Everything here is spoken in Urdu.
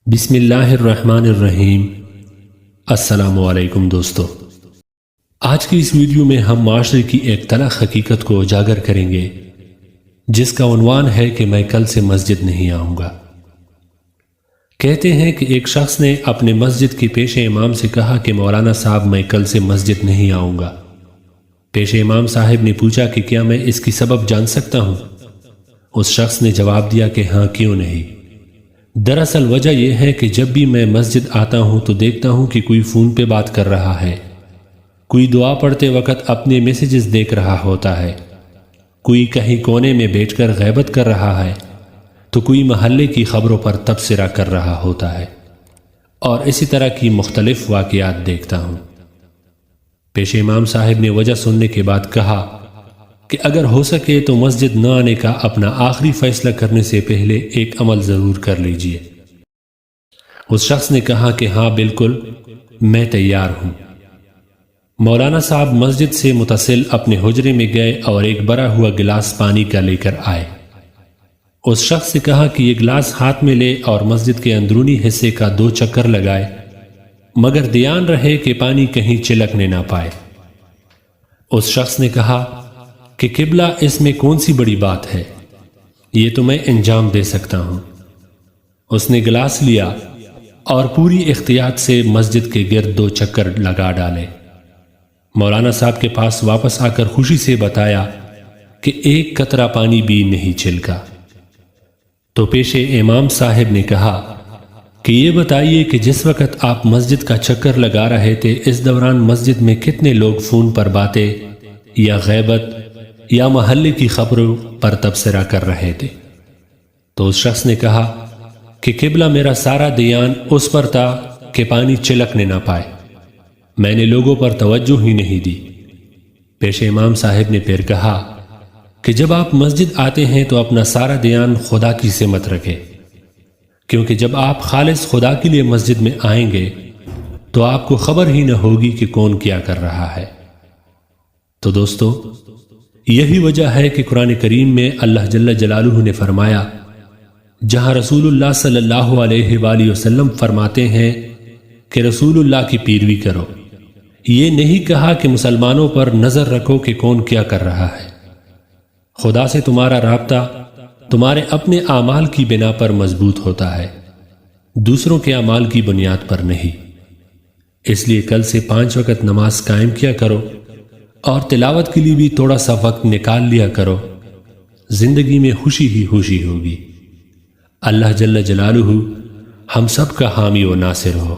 بسم اللہ الرحمن الرحیم۔ السلام علیکم دوستو، آج کی اس ویڈیو میں ہم معاشرے کی ایک تلخ حقیقت کو اجاگر کریں گے جس کا عنوان ہے کہ میں کل سے مسجد نہیں آؤں گا۔ کہتے ہیں کہ ایک شخص نے اپنے مسجد کے پیش امام سے کہا کہ مولانا صاحب میں کل سے مسجد نہیں آؤں گا۔ پیش امام صاحب نے پوچھا کہ کیا میں اس کی سبب جان سکتا ہوں؟ اس شخص نے جواب دیا کہ ہاں، کیوں نہیں۔ دراصل وجہ یہ ہے کہ جب بھی میں مسجد آتا ہوں تو دیکھتا ہوں کہ کوئی فون پہ بات کر رہا ہے، کوئی دعا پڑھتے وقت اپنے میسیجز دیکھ رہا ہوتا ہے، کوئی کہیں کونے میں بیٹھ کر غیبت کر رہا ہے، تو کوئی محلے کی خبروں پر تبصرہ کر رہا ہوتا ہے، اور اسی طرح کی مختلف واقعات دیکھتا ہوں۔ پیش امام صاحب نے وجہ سننے کے بعد کہا کہ اگر ہو سکے تو مسجد نہ آنے کا اپنا آخری فیصلہ کرنے سے پہلے ایک عمل ضرور کر لیجئے۔ اس شخص نے کہا کہ ہاں بالکل، میں تیار ہوں۔ مولانا صاحب مسجد سے متصل اپنے حجرے میں گئے اور ایک بھرا ہوا گلاس پانی کا لے کر آئے۔ اس شخص سے کہا کہ یہ گلاس ہاتھ میں لے اور مسجد کے اندرونی حصے کا 2 چکر لگائے، مگر دھیان رہے کہ پانی کہیں چلکنے نہ پائے۔ اس شخص نے کہا کہ قبلہ، اس میں کون سی بڑی بات ہے، یہ تو میں انجام دے سکتا ہوں۔ اس نے گلاس لیا اور پوری احتیاط سے مسجد کے گرد 2 چکر لگا ڈالے۔ مولانا صاحب کے پاس واپس آ کر خوشی سے بتایا کہ ایک قطرہ پانی بھی نہیں چھلکا۔ تو پیش امام صاحب نے کہا کہ یہ بتائیے کہ جس وقت آپ مسجد کا چکر لگا رہے تھے، اس دوران مسجد میں کتنے لوگ فون پر باتیں یا غیبت یا محلے کی خبروں پر تبصرہ کر رہے تھے؟ تو اس شخص نے کہا کہ قبلہ، میرا سارا دھیان اس پر تھا کہ پانی چلکنے نہ پائے، میں نے لوگوں پر توجہ ہی نہیں دی۔ پیش امام صاحب نے پھر کہا کہ جب آپ مسجد آتے ہیں تو اپنا سارا دھیان خدا کی سمت رکھے، کیونکہ جب آپ خالص خدا کے لیے مسجد میں آئیں گے تو آپ کو خبر ہی نہ ہوگی کہ کون کیا کر رہا ہے۔ تو دوستو، یہی وجہ ہے کہ قرآن کریم میں اللہ جل جلالہ نے فرمایا، جہاں رسول اللہ صلی اللہ علیہ وآلہ وسلم فرماتے ہیں کہ رسول اللہ کی پیروی کرو، یہ نہیں کہا کہ مسلمانوں پر نظر رکھو کہ کون کیا کر رہا ہے۔ خدا سے تمہارا رابطہ تمہارے اپنے اعمال کی بنا پر مضبوط ہوتا ہے، دوسروں کے اعمال کی بنیاد پر نہیں۔ اس لیے کل سے 5 وقت نماز قائم کیا کرو، اور تلاوت کے لیے بھی تھوڑا سا وقت نکال لیا کرو، زندگی میں خوشی ہی خوشی ہوگی۔ اللہ جل جلالہ ہم سب کا حامی و ناصر ہو۔